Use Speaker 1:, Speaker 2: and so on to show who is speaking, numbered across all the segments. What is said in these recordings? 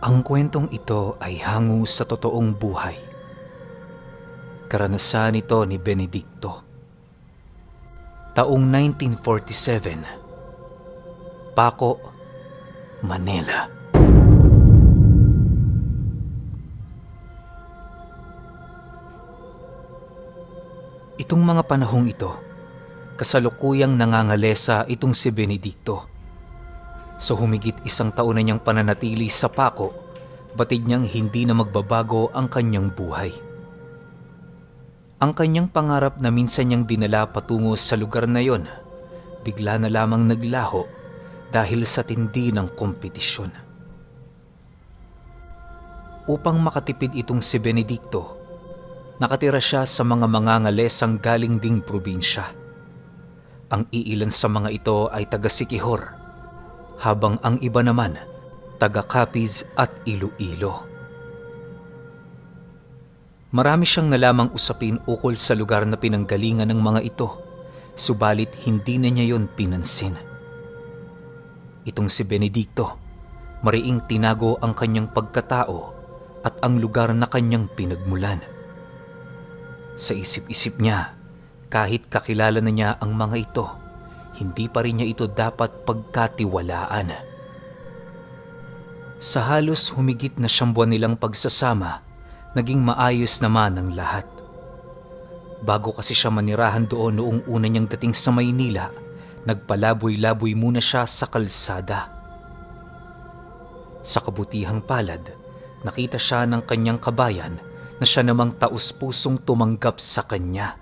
Speaker 1: Ang kwentong ito ay hango sa totoong buhay. Karanasan ito ni Benedicto. Taong 1947, Paco, Manila. Itong mga panahong ito, kasalukuyang nangangalesa itong si Benedicto. Sa humigit isang taon na niyang pananatili sa Paco, batid niyang hindi na magbabago ang kanyang buhay. Ang kanyang pangarap na minsan niyang dinala patungo sa lugar na yon, bigla na lamang naglaho dahil sa tindi ng kompetisyon. Upang makatipid itong si Benedicto, nakatira siya sa mga mangangalesang galing ding probinsya. Ang iilan sa mga ito ay taga Siquijor, habang ang iba naman taga Capiz at Iloilo. Marami siyang nalamang usapin ukol sa lugar na pinanggalingan ng mga ito, subalit hindi na niya yon pinansin. Itong si Benedicto, mariing tinago ang kanyang pagkatao at ang lugar na kanyang pinagmulan. Sa isip-isip niya, kahit kakilala na niya ang mga ito, hindi pa rin niya ito dapat pagkatiwalaan. Sa halos humigit na 9 buwan nilang pagsasama, naging maayos naman ang lahat. Bago kasi siya manirahan doon noong una niyang dating sa Maynila, nagpalaboy-laboy muna siya sa kalsada. Sa kabutihang palad, nakita siya ng kanyang kabayan na siya namang taus-pusong tumanggap sa kanya.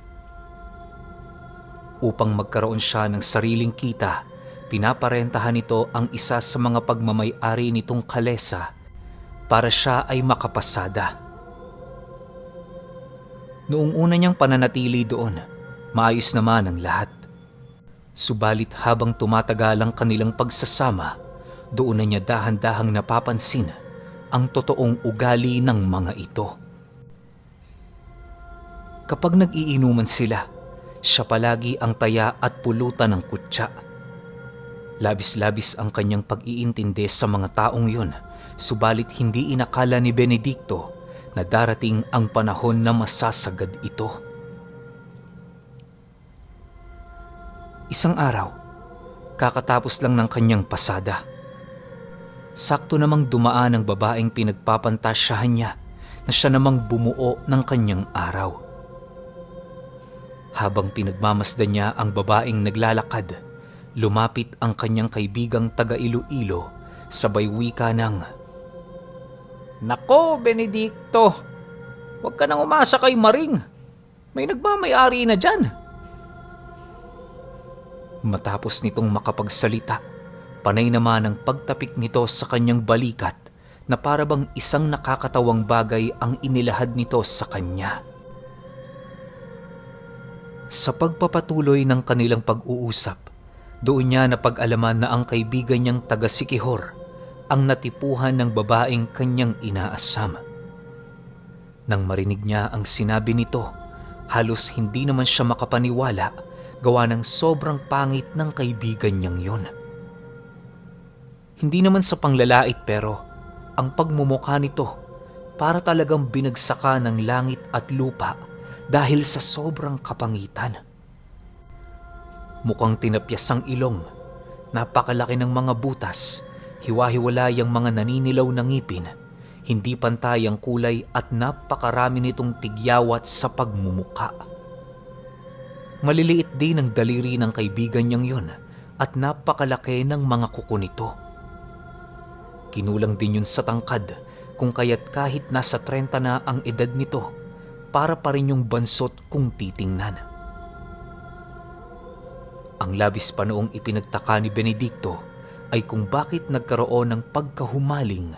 Speaker 1: Upang magkaroon siya ng sariling kita, pinaparentahan nito ang isa sa mga pagmamay-ari nitong kalesa para siya ay makapasada. Noong una niyang pananatili doon, maayos naman ang lahat. Subalit habang tumatagal ang kanilang pagsasama, doon na niya dahan-dahang napapansin ang totoong ugali ng mga ito. Kapag nag-iinuman sila, siya palagi ang taya at pulutan ng kutsa. Labis-labis ang kanyang pag-iintindi sa mga taong yun, subalit hindi inakala ni Benedicto na darating ang panahon na masasagad ito. Isang araw, kakatapos lang ng kanyang pasada. Sakto namang dumaan ang babaeng pinagpapantasyahan niya na siya namang bumuo ng kanyang araw. Habang pinagmamasdan niya ang babaeng naglalakad, lumapit ang kanyang kaibigang taga Iloilo, sabay wika ng, "Nako, Benedicto, huwag ka nang umasa kay Maring. May nagmamayari na dyan." Matapos nitong makapagsalita, panay naman ang pagtapik nito sa kanyang balikat na parabang isang nakakatawang bagay ang inilahad nito sa kanya. Sa pagpapatuloy ng kanilang pag-uusap, doon niya napag-alaman na ang kaibigan niyang taga Siquijor ang natipuhan ng babaeng kanyang inaasam. Nang marinig niya ang sinabi nito, halos hindi naman siya makapaniwala gawa ng sobrang pangit ng kaibigan niyang yun. Hindi naman sa panglalait pero ang pagmumukha nito para talagang binagsaka ng langit at lupa dahil sa sobrang kapangitan. Mukhang tinapyas ang ilong, napakalaki ng mga butas, hiwa-hiwalay ang mga naninilaw na ngipin, hindi pantay ang kulay at napakarami nitong tigyawat sa pagmumuka. Maliliit din ang daliri ng kaibigan niyang yun at napakalaki ng mga kuko nito. Kinulang din yun sa tangkad kung kaya't kahit nasa 30 na ang edad nito, para pa rin yung bansot kung titingnan. Ang labis pa noong ipinagtaka ni Benedicto ay kung bakit nagkaroon ng pagkahumaling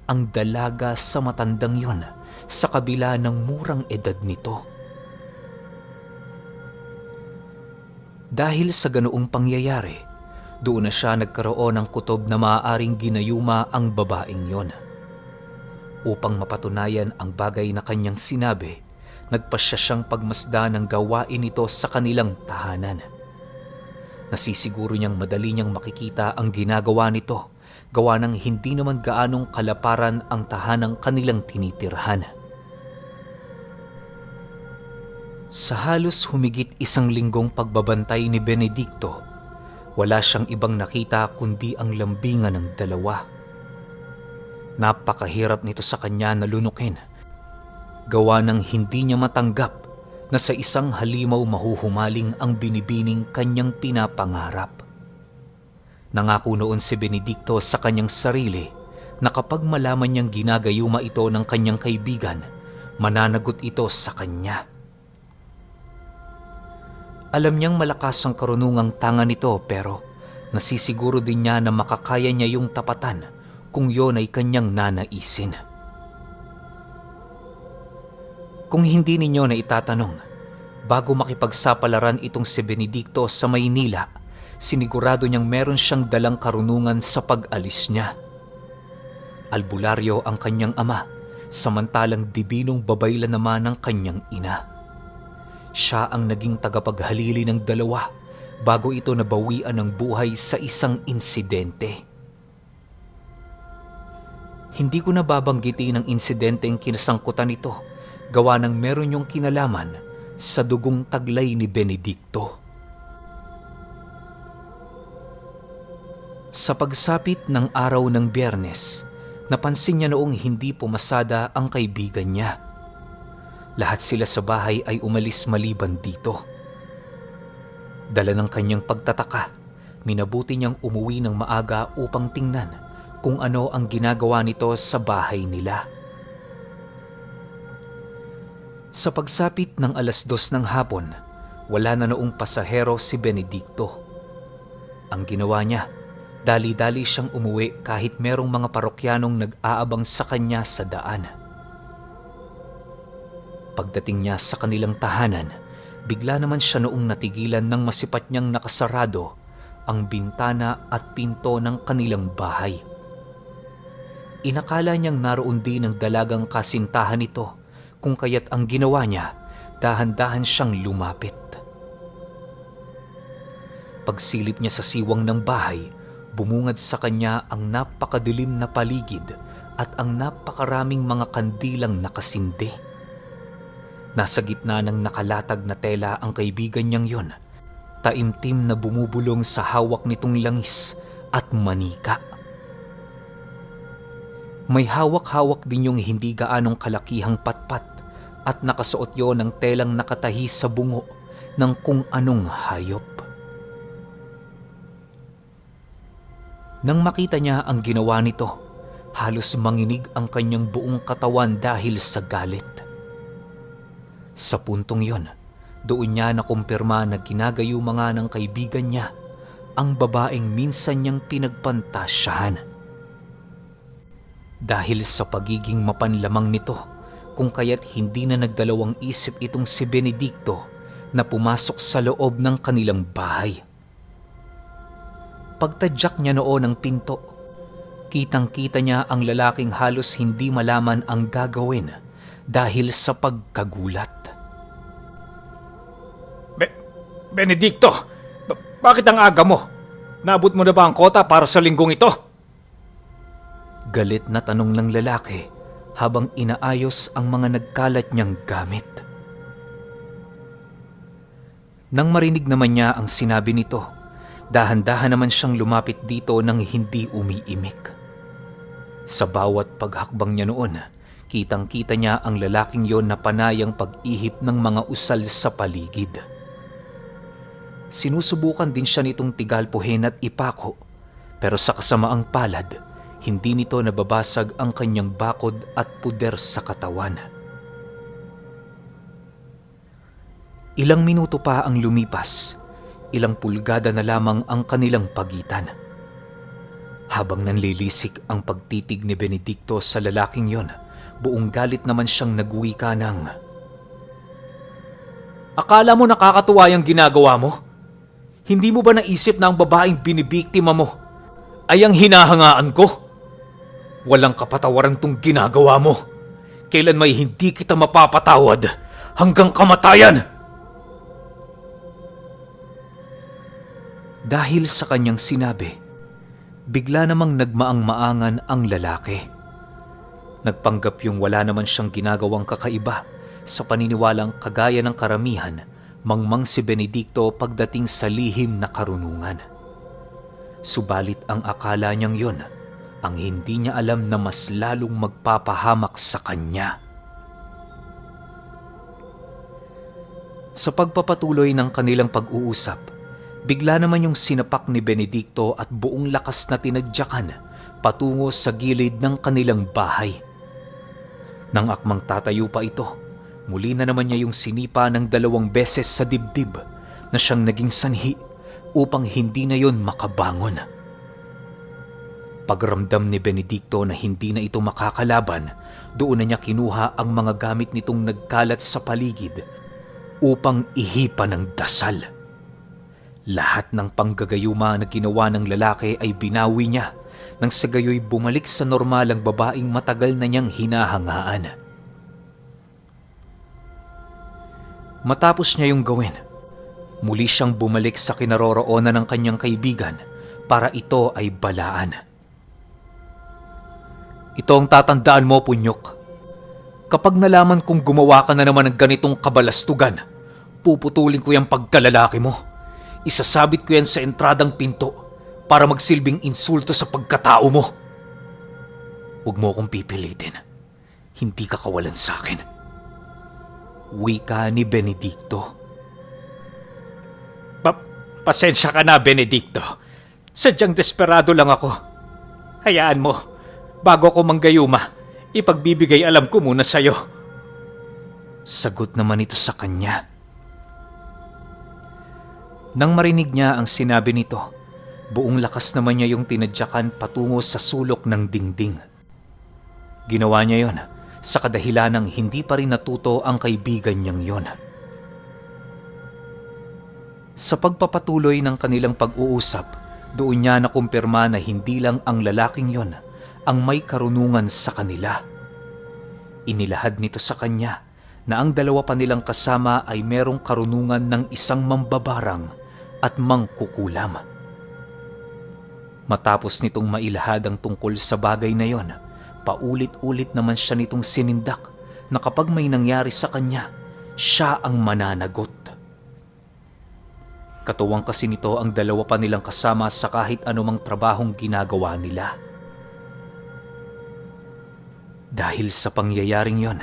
Speaker 1: ang dalaga sa matandang yon sa kabila ng murang edad nito. Dahil sa ganoong pangyayari, doon na siya nagkaroon ng kutob na maaaring ginayuma ang babaeng yon. Upang mapatunayan ang bagay na kanyang sinabi, nagpasya siyang pagmasdan ng gawain nito sa kanilang tahanan. Nasisiguro niyang madali niyang makikita ang ginagawa nito gawa ng hindi naman gaanong kalaparan ang tahanang kanilang tinitirhan. Sa halos humigit 1 linggong pagbabantay ni Benedicto, wala siyang ibang nakita kundi ang lambingan ng dalawa. Napakahirap nito sa kanya na lunukin, gawa ng hindi niya matanggap na sa isang halimaw mahuhumaling ang binibining kanyang pinapangarap. Nangako noon si Benedicto sa kanyang sarili na kapag malaman niyang ginagayuma ito ng kanyang kaibigan, mananagot ito sa kanya. Alam niyang malakas ang karunungang tanga nito pero nasisiguro din niya na makakaya niya yung tapatan kung yon ay kanyang nanaisin. Kung hindi ninyo na itatanong, bago makipagsapalaran itong si Benedicto sa Maynila, sinigurado niyang meron siyang dalang karunungan sa pag-alis niya. Albularyo ang kanyang ama, samantalang dibinong babayla naman ang kanyang ina. Siya ang naging tagapaghalili ng dalawa bago ito nabawian ng buhay sa isang insidente. Hindi ko na babanggitin ang insidenteng kinasangkutan nito, gawa ng meron yung kinalaman sa dugong taglay ni Benedicto. Sa pagsapit ng araw ng Biyernes, napansin niya noong hindi pumasada ang kaibigan niya. Lahat sila sa bahay ay umalis maliban dito. Dala ng kanyang pagtataka, minabuti niyang umuwi ng maaga upang tingnan kung ano ang ginagawa nito sa bahay nila. Sa pagsapit ng 2:00 ng hapon, wala na noong pasahero si Benedicto. Ang ginawa niya, dali-dali siyang umuwi kahit merong mga parokyanong nag-aabang sa kanya sa daan. Pagdating niya sa kanilang tahanan, bigla naman siya noong natigilan ng masipat niyang nakasarado ang bintana at pinto ng kanilang bahay. Inakala niyang naroon din ang dalagang kasintahan nito, kung kaya't ang ginawa niya, dahan-dahan siyang lumapit. Pagsilip niya sa siwang ng bahay, bumungad sa kanya ang napakadilim na paligid at ang napakaraming mga kandilang nakasindi. Nasa gitna ng nakalatag na tela ang kaibigan niyang yon, taimtim na bumubulong sa hawak nitong langis at manika. May hawak-hawak din yung hindi gaanong kalakihang patpat at nakasuot yon ng telang nakatahi sa bungo ng kung anong hayop. Nang makita niya ang ginawa nito, halos manginig ang kanyang buong katawan dahil sa galit. Sa puntong yon, doon niya nakumpirma na ginagayuma nga ng kaibigan niya ang babaeng minsan niyang pinagpantasyahan. Dahil sa pagiging mapanlamang nito, kung kaya't hindi na nagdalawang isip itong si Benedicto na pumasok sa loob ng kanilang bahay. Pagtadyak niya noon ng pinto, kitang-kita niya ang lalaking halos hindi malaman ang gagawin dahil sa pagkagulat.
Speaker 2: Benedicto, bakit ang aga mo? Naabot mo na ba ang kota para sa linggong ito?
Speaker 1: Galit na tanong ng lalaki habang inaayos ang mga nagkalat niyang gamit. Nang marinig naman niya ang sinabi nito, dahan-dahan naman siyang lumapit dito nang hindi umiimik. Sa bawat paghakbang niya noon, kitang-kita niya ang lalaking yon na panayang pag-ihip ng mga usal sa paligid. Sinusubukan din siya nitong tigalpuhin at ipako, pero sa kasamaang palad, hindi nito nababasag ang kanyang bakod at puder sa katawan. Ilang minuto pa ang lumipas, ilang pulgada na lamang ang kanilang pagitan. Habang nanlilisik ang pagtitig ni Benedicto sa lalaking yon, buong galit naman siyang nagwika ng,
Speaker 2: "Akala mo nakakatuwa yung ginagawa mo? Hindi mo ba naisip na ang babaeng binibiktima mo ay ang hinahangaan ko? Walang kapatawaran tong ginagawa mo. Kailan may hindi kita mapapatawad hanggang kamatayan."
Speaker 1: Dahil sa kanyang sinabi, Bigla namang nagmaang-maangan ang lalaki. Nagpanggap yung wala naman siyang ginagawang kakaiba sa paniniwalang kagaya ng karamihan, mangmang si Benedicto pagdating sa lihim na karunungan. Subalit ang akala niyang yon, ang hindi niya alam na mas lalong magpapahamak sa kanya. Sa pagpapatuloy ng kanilang pag-uusap, bigla naman yung sinapak ni Benedicto at buong lakas na tinadyakan patungo sa gilid ng kanilang bahay. Nang akmang tatayo pa ito, muli na naman niya yung sinipa ng 2 beses sa dibdib na siyang naging sanhi upang hindi na yon makabangon. Pagramdam ni Benedicto na hindi na ito makakalaban, doon na niya kinuha ang mga gamit nitong nagkalat sa paligid upang ihipa ng dasal. Lahat ng panggagayuma na ginawa ng lalaki ay binawi niya nang sa gayoy bumalik sa normal ang babaeng matagal na niyang hinahangaan. Matapos niya yung gawin, muli siyang bumalik sa kinaroroonan ng kanyang kaibigan para ito ay balaan. Ito ang tatandaan mo, Punyok. Kapag nalaman kong gumawa ka na naman ng ganitong kabalastugan, puputulin ko yung pagkalalaki mo. Isasabit ko yan sa entradang pinto para magsilbing insulto sa pagkatao mo. Huwag mo akong pipilitin. Hindi ka kawalan sa akin. Wika ni Benedicto. Pasensya ka na, Benedicto. Sadyang desperado lang ako. Hayaan mo, bago ako manggayuma, ipagbibigay alam ko muna sa'yo. Sagot naman ito sa kanya. Nang marinig niya ang sinabi nito, buong lakas naman niya yung tinadyakan patungo sa sulok ng dingding. Ginawa niya yon sa kadahilanang hindi pa rin natuto ang kaibigan niyang yon. Sa pagpapatuloy ng kanilang pag-uusap, doon niya nakumpirma na hindi lang ang lalaking yon ang may karunungan sa kanila. Inilahad nito sa kanya na ang 2 pa nilang kasama ay merong karunungan ng isang mambabarang at mangkukulam. Matapos nitong mailahad ang tungkol sa bagay na yon, paulit-ulit naman siya nitong sinindak na kapag may nangyari sa kanya, siya ang mananagot. Katuwang kasi nito ang 2 pa nilang kasama sa kahit anumang trabahong ginagawa nila. Dahil sa pangyayaring yon,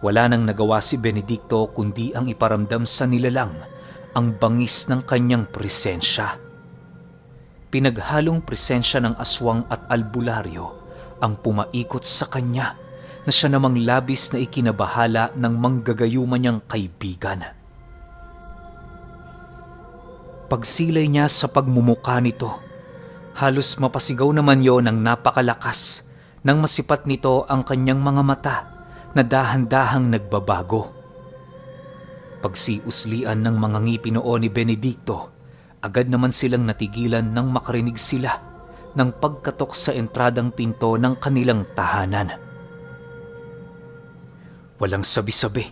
Speaker 1: wala nang nagawa si Benedicto kundi ang iparamdam sa nilalang ang bangis ng kanyang presensya. Pinaghalong presensya ng aswang at albularyo ang pumaikot sa kanya na siya namang labis na ikinabahala ng manggagayuma niyang kaibigan. Pagsilay niya sa pagmumuka nito, halos mapasigaw naman yon ng napakalakas nang masipat nito ang kanyang mga mata na dahan-dahang nagbabago. Pagsiuslian ng mga ngipin noon ni Benedicto, agad naman silang natigilan nang makarinig sila ng pagkatok sa entradang pinto ng kanilang tahanan. Walang sabi-sabi.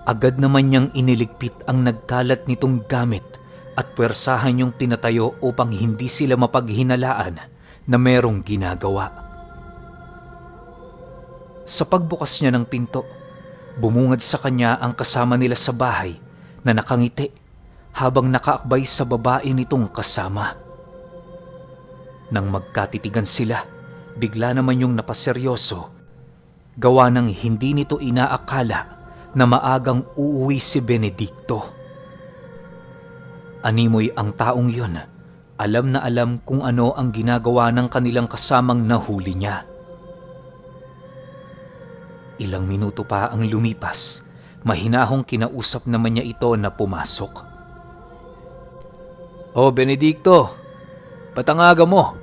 Speaker 1: Agad naman niyang iniligpit ang nagkalat nitong gamit at puwersahan niyong pinatayo upang hindi sila mapaghinalaan na merong ginagawa. Sa pagbukas niya ng pinto, bumungad sa kanya ang kasama nila sa bahay na nakangiti habang nakaakbay sa babae nitong kasama. Nang magkatitigan sila, bigla naman yung napaseryoso, gawa ng hindi nito inaakala na maagang uuwi si Benedicto. Animoy ang taong yun, alam na alam kung ano ang ginagawa ng kanilang kasamang nahuli niya. Ilang minuto pa ang lumipas, mahinahong kinausap naman niya ito na pumasok. "O Benedicto, patangaga mo?"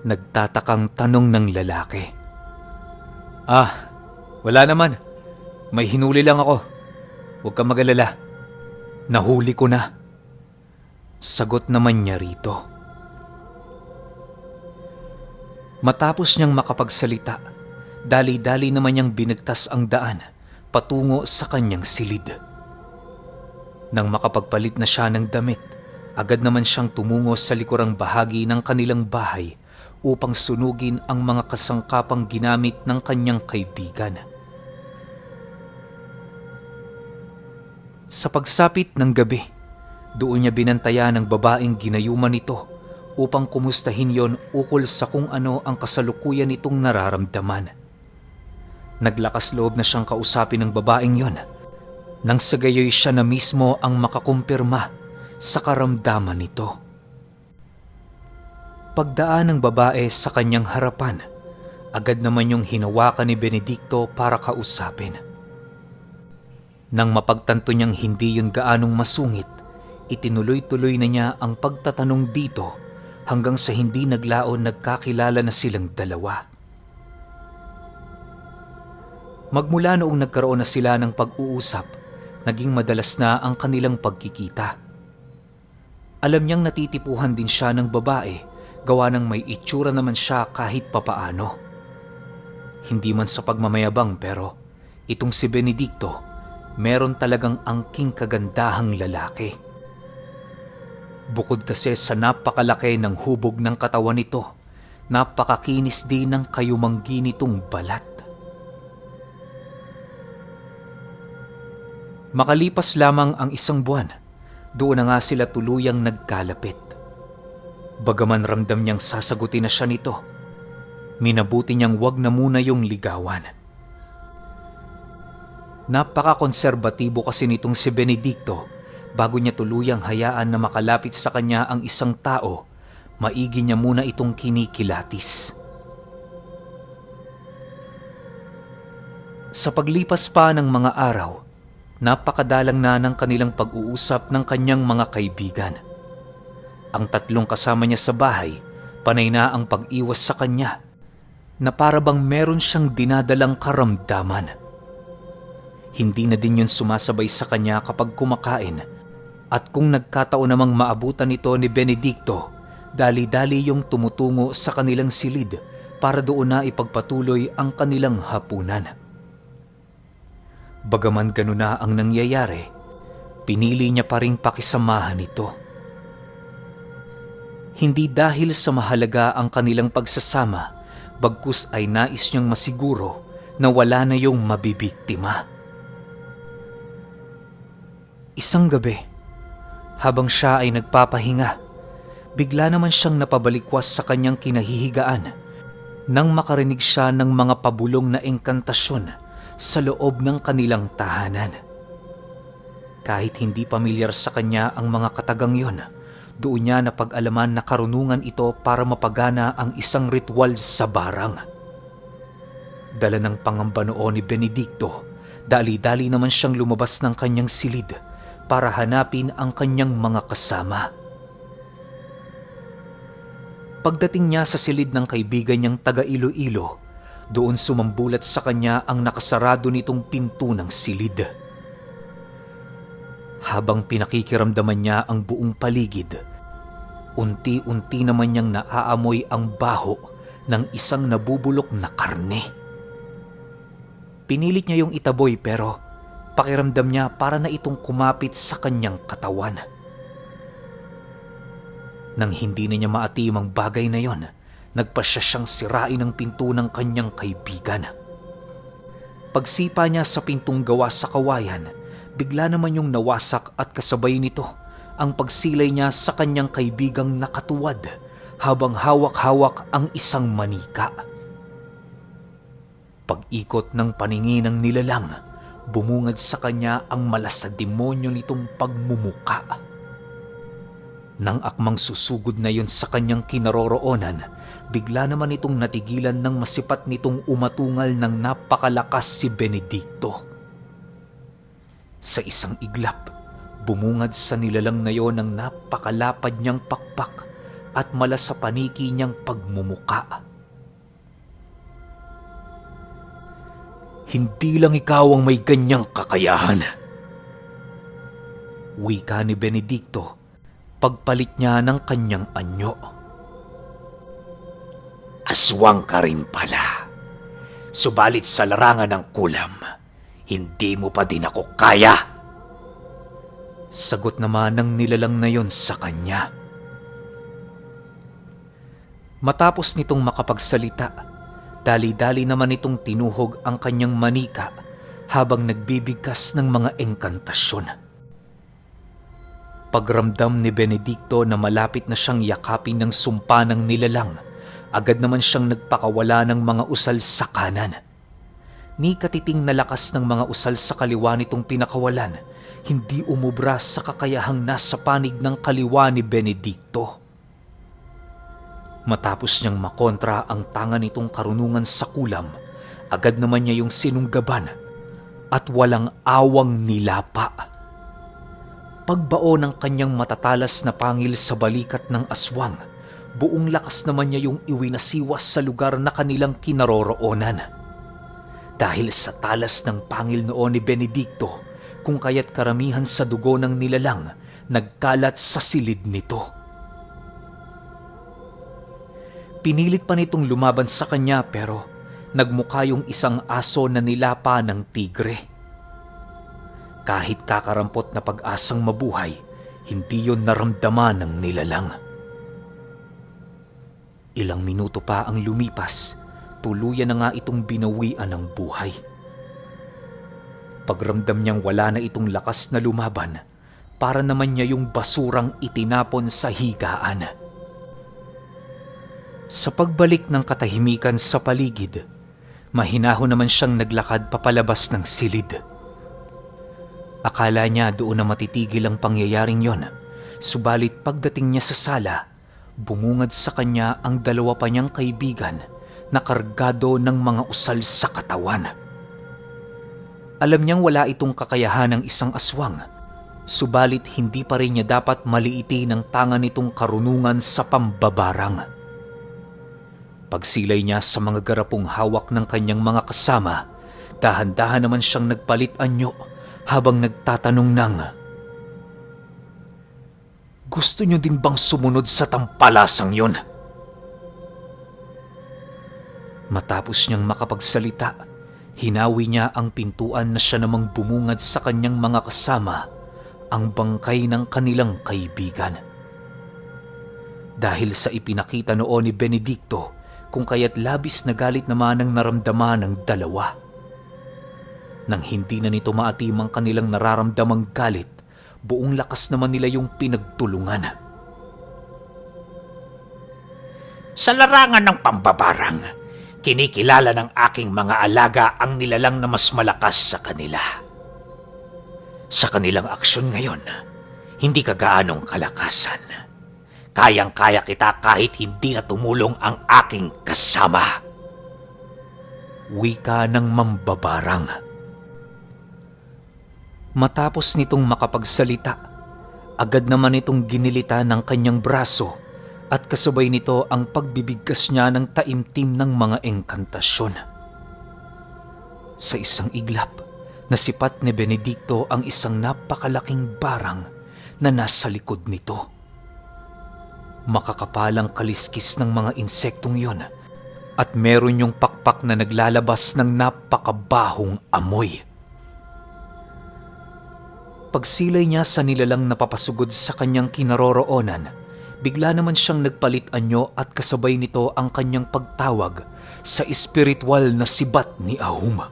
Speaker 1: Nagtatakang tanong ng lalaki. Wala naman. May hinuli lang ako. Huwag kang mag-alala. Nahuli ko na. Sagot naman niya rito. Matapos niyang makapagsalita, dali-dali naman niyang binagtas ang daan patungo sa kanyang silid. Nang makapagpalit na siya ng damit, Agad naman siyang tumungo sa likurang bahagi ng kanilang bahay upang sunugin ang mga kasangkapang ginamit ng kanyang kaibigan. Sa pagsapit ng gabi, doon niya binantayan ng babaeng ginayuman nito upang kumustahin yon ukol sa kung ano ang kasalukuyan nitong nararamdaman. Naglakas loob na siyang kausapin ng babaeng yon, nang sa gayoy siya na mismo ang makakumpirma sa karamdaman nito. Pagdaan ng babae sa kanyang harapan, agad naman yung hinawakan ni Benedicto para kausapin. Nang mapagtanto niyang hindi yun gaanong masungit, itinuloy-tuloy na niya ang pagtatanong dito hanggang sa hindi naglaon nagkakilala na silang dalawa. Magmula noong nagkaroon na sila ng pag-uusap, naging madalas na ang kanilang pagkikita. Alam niyang natitipuhan din siya ng babae, gawa ng may itsura naman siya kahit papaano. Hindi man sa pagmamayabang pero itong si Benedicto, meron talagang angking kagandahang lalaki. Bukod kasi sa napakalaki ng hubog ng katawan nito, napakakinis din ng kayumanggi nitong balat. Makalipas lamang ang isang buwan, doon na nga sila tuluyang nagkalapit. Bagaman ramdam niyang sasagutin na siya nito, minabuti niyang wag na muna yung ligawan. Napaka-konserbatibo kasi nitong si Benedicto. Bago niya tuluyang hayaan na makalapit sa kanya ang isang tao, maigi niya muna itong kinikilatis. Sa paglipas pa ng mga araw, napakadalang na ng kanilang pag-uusap ng kanyang mga kaibigan. Ang tatlong kasama niya sa bahay, panay na ang pag-iwas sa kanya, na para bang meron siyang dinadalang karamdaman. Hindi na din yun sumasabay sa kanya kapag kumakain, at kung nagkataon namang maabutan ito ni Benedicto, dali-dali yung tumutungo sa kanilang silid para doon na ipagpatuloy ang kanilang hapunan. Bagaman ganun na ang nangyayari, pinili niya pa rin pakisamahan ito. Hindi dahil sa mahalaga ang kanilang pagsasama, bagkus ay nais niyang masiguro na wala na yung mabibiktima. Isang gabi, habang siya ay nagpapahinga, bigla naman siyang napabalikwas sa kanyang kinahihigaan nang makarinig siya ng mga pabulong na engkantasyon sa loob ng kanilang tahanan. Kahit hindi pamilyar sa kanya ang mga katagang yon, doon niya napag-alaman na karunungan ito para mapagana ang isang ritual sa barang. Dala ng pangamba noon ni Benedicto, dali-dali naman siyang lumabas ng kanyang silid para hanapin ang kanyang mga kasama. Pagdating niya sa silid ng kaibigan niyang taga Iloilo, doon sumambulat sa kanya ang nakasarado nitong pinto ng silid. Habang pinakikiramdaman niya ang buong paligid, unti-unti naman niyang naaamoy ang baho ng isang nabubulok na karne. Pinilit niya yung itaboy pero pakiramdam niya para na itong kumapit sa kanyang katawan. Nang hindi na niya maatim ang bagay na yon, nagpasya siyang sirain ang pinto ng kanyang kaibigan. Pagsipa niya sa pintong gawa sa kawayan, bigla naman yung nawasak at kasabay nito ang pagsilay niya sa kanyang kaibigang nakatuwad habang hawak-hawak ang isang manika. Pag-ikot ng paningin ng nilalang, bumungad sa kanya ang malas na demonyo nitong pagmumuka. Nang akmang susugod na yun sa kanyang kinaroroonan, bigla naman itong natigilan ng masipat nitong umatungal ng napakalakas si Benedicto. Sa isang iglap, bumungad sa nilalang na yon ang napakalapad niyang pakpak at malas sa paniki niyang pagmumuka. Hindi lang ikaw ang may ganyang kakayahan, wika ni Benedicto pagpalit niya ng kanyang anyo. Aswang ka rin pala. Subalit sa larangan ng kulam, hindi mo pa din ako kaya. Sagot naman ng nilalang na yon sa kanya. Matapos nitong makapagsalita, dali-dali naman itong tinuhog ang kanyang manika habang nagbibigkas ng mga engkantasyon. Pagramdam ni Benedicto na malapit na siyang yakapin ng sumpa ng nilalang, agad naman siyang nagpakawala ng mga usal sa kanan. Ni katiting na lakas ng mga usal sa kaliwa nitong pinakawalan, hindi umubra sa kakayahang nasa panig ng kaliwa ni Benedicto. Matapos niyang makontra ang tanga nitong karunungan sa kulam, agad naman niya yung sinunggaban at walang awang nilapa. Pagbao ng kanyang matatalas na pangil sa balikat ng aswang, buong lakas naman niya yung iwinasiwas sa lugar na kanilang kinaroroonan. Dahil sa talas ng pangil noon ni Benedicto, kung kaya't karamihan sa dugo ng nilalang nagkalat sa silid nito. Pinilit pa nitong lumaban sa kanya pero nagmukha yung isang aso na nilapa ng tigre. Kahit kakarampot na pag-asang mabuhay, hindi yon naramdaman ng nilalang. Ilang minuto pa ang lumipas, tuluyan na nga itong binawian ng buhay. Pagramdam niyang wala na itong lakas na lumaban, para naman niya yung basurang itinapon sa higaan. Sa pagbalik ng katahimikan sa paligid, mahinahon naman siyang naglakad papalabas ng silid. Akala niya doon na matitigil ang pangyayaring yon, subalit pagdating niya sa sala, bumungad sa kanya ang dalawa pa niyang kaibigan na kargado ng mga usal sa katawan. Alam niyang wala itong kakayahan ng isang aswang, subalit hindi pa rin niya dapat maliitin ang tanga nitong karunungan sa pambabarang. Pagsilay niya sa mga garapong hawak ng kanyang mga kasama, dahan-dahan naman siyang nagpalit anyo habang nagtatanong ng, "Gusto niyo din bang sumunod sa tampalasang yon?" Matapos niyang makapagsalita, hinawi niya ang pintuan na siya namang bumungad sa kanyang mga kasama, ang bangkay ng kanilang kaibigan. Dahil sa ipinakita noon ni Benedicto, kung kaya't labis na galit naman ang naramdaman ng dalawa. Nang hindi na nito maatim ang kanilang nararamdamang galit, buong lakas naman nila yung pinagtulungan.
Speaker 2: Sa larangan ng pambabarang, kinikilala ng aking mga alaga ang nilalang na mas malakas sa kanila. Sa kanilang aksyon ngayon, hindi ka gaanong kalakasan. Kayang-kaya kita kahit hindi na tumulong ang aking kasama.
Speaker 1: Wika ng mambabarang. Matapos nitong makapagsalita, agad naman itong ginilita ng kanyang braso at kasabay nito ang pagbibigkas niya ng taimtim ng mga engkantasyon. Sa isang iglap, nasipat ni Benedicto ang isang napakalaking barang na nasa likod nito. Makakapalang kaliskis ng mga insektong yon at meron yung pakpak na naglalabas ng napakabahong amoy. Pagsilay niya sa nilalang napapasugod sa kanyang kinaroroonan, bigla naman siyang nagpalit anyo at kasabay nito ang kanyang pagtawag sa espiritual na sibat ni Ahum.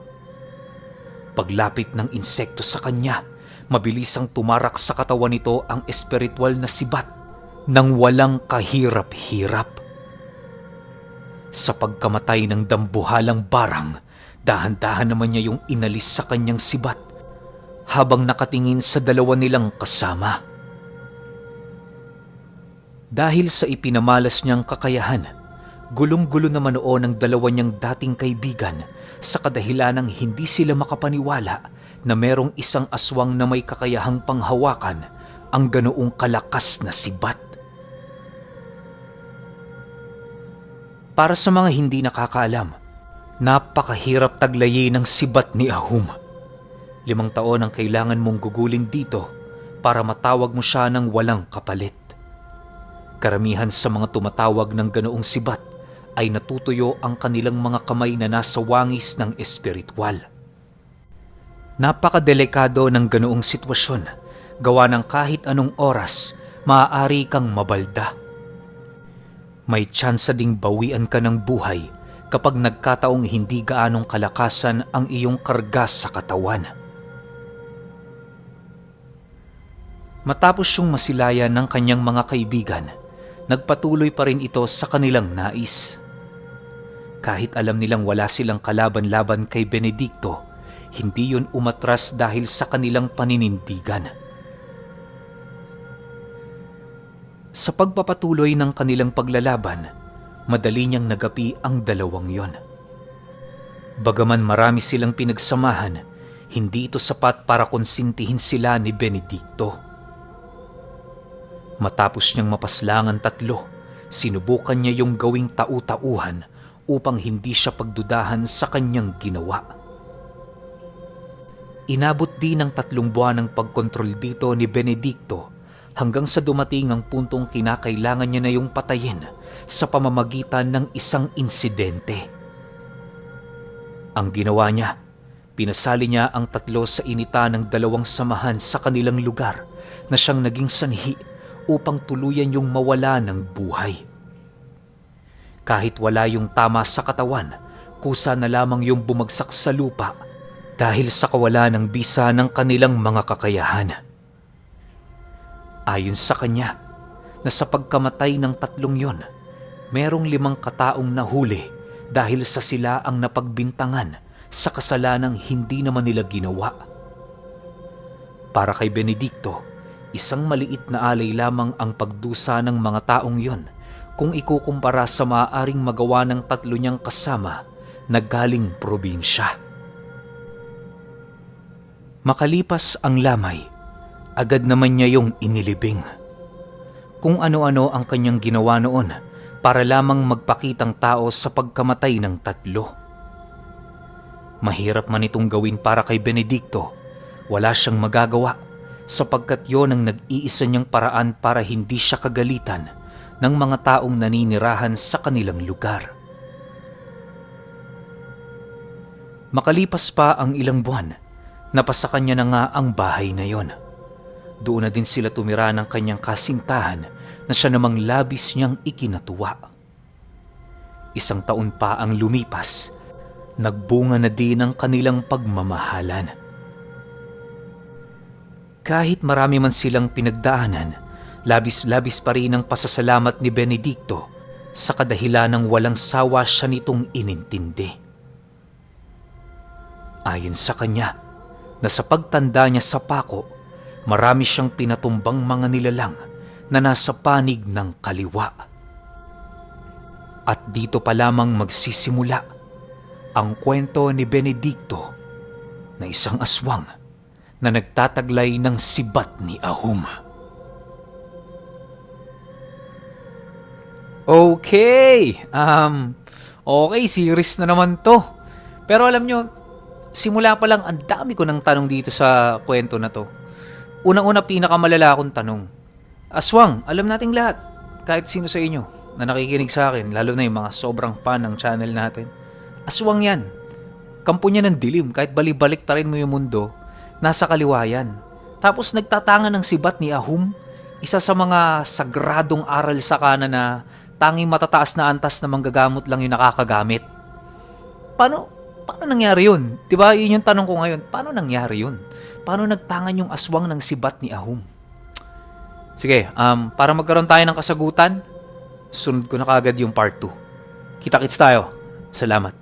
Speaker 1: Paglapit ng insekto sa kanya, mabilisang tumarak sa katawan nito ang espiritual na sibat nang walang kahirap-hirap. Sa pagkamatay ng dambuhalang barang, dahan-dahan naman niya yung inalis sa kanyang sibat habang nakatingin sa dalawa nilang kasama. Dahil sa ipinamalas niyang kakayahan, gulong-gulo naman noon ang dalawa niyang dating kaibigan sa kadahilanang hindi sila makapaniwala na merong isang aswang na may kakayahang panghawakan ang ganoong kalakas na sibat. Para sa mga hindi nakakaalam, napakahirap taglayin ng sibat ni Ahum. 5 taon ang kailangan mong gugulin dito para matawag mo siya ng walang kapalit. Karamihan sa mga tumatawag ng ganoong sibat ay natutuyo ang kanilang mga kamay na nasa wangis ng espiritual. Napakadelikado ng ganoong sitwasyon gawa ng kahit anong oras, maaari kang mabalda. May tsansa ding bawian ka ng buhay kapag nagkataong hindi gaanong kalakasan ang iyong karga sa katawan. Matapos siyang masilayan ng kanyang mga kaibigan, nagpatuloy pa rin ito sa kanilang nais. Kahit alam nilang wala silang kalaban-laban kay Benedicto, hindi yun umatras dahil sa kanilang paninindigan. Sa pagpapatuloy ng kanilang paglalaban, madali niyang nagapi ang dalawang yon. Bagaman marami silang pinagsamahan, hindi ito sapat para konsintihin sila ni Benedicto. Matapos niyang mapaslangan tatlo, sinubukan niya yung gawing tau-tauhan upang hindi siya pagdudahan sa kanyang ginawa. Inabot din ng 3 buwan ang pagkontrol dito ni Benedicto hanggang sa dumating ang puntong kinakailangan niya na yung patayin sa pamamagitan ng isang insidente. Ang ginawa niya, pinasali niya ang 3 sa inita ng 2 samahan sa kanilang lugar na siyang naging sanhi upang tuluyan yung mawala ng buhay. Kahit wala yung tama sa katawan, kusa na lamang yung bumagsak sa lupa dahil sa kawalan ng bisa ng kanilang mga kakayahan. Ayon sa kanya, na sa pagkamatay ng 3 yon, merong 5 kataong nahuli dahil sa sila ang napagbintangan sa kasalanang hindi naman nila ginawa. Para kay Benedicto, isang maliit na alay lamang ang pagdusa ng mga taong yon kung ikukumpara sa maaaring magawa ng 3 niyang kasama na galing probinsya. Makalipas ang lamay, agad naman niya yung inilibing. Kung ano-ano ang kanyang ginawa noon para lamang magpakitang tao sa pagkamatay ng 3. Mahirap man itong gawin para kay Benedicto, wala siyang magagawa sapagkat yon ang nag-iisa niyang paraan para hindi siya kagalitan ng mga taong naninirahan sa kanilang lugar. Makalipas pa ang ilang buwan, napasakan niya na nga ang bahay na yon. Doon na din sila tumira ng kanyang kasintahan na siya namang labis niyang ikinatuwa. 1 taon pa ang lumipas, nagbunga na din ang kanilang pagmamahalan. Kahit marami man silang pinagdaanan, labis-labis pa rin ang pasasalamat ni Benedicto sa kadahilan ng walang sawa siya nitong inintindi. Ayon sa kanya, na sa pagtanda niya sa pako, marami siyang pinatumbang mga nilalang na nasa panig ng kaliwa. At dito pa lamang magsisimula ang kwento ni Benedicto na isang aswang na nagtataglay ng sibat ni Ahum. Okay, series na naman to. Pero alam nyo, simula pa lang ang dami ko ng tanong dito sa kwento na to. Unang-una, pinakamalala akong tanong. Aswang, alam nating lahat, kahit sino sa inyo na nakikinig sa akin, lalo na yung mga sobrang fan ng channel natin. Aswang yan. Kampo niya ng dilim, kahit balibalik tarin mo yung mundo, nasa kaliwa yan. Tapos nagtatanga ng sibat ni Ahum, isa sa mga sagradong aral sa kanan na tanging matataas na antas na manggagamot lang yung nakakagamit. Paano nangyari yun? Diba, yun yung tanong ko ngayon. Paano nangyari yun? Paano nagtangan yung aswang ng sibat ni Ahum? Sige, para magkaroon tayo ng kasagutan, sunod ko na kagad yung part 2. Kita-kits tayo. Salamat.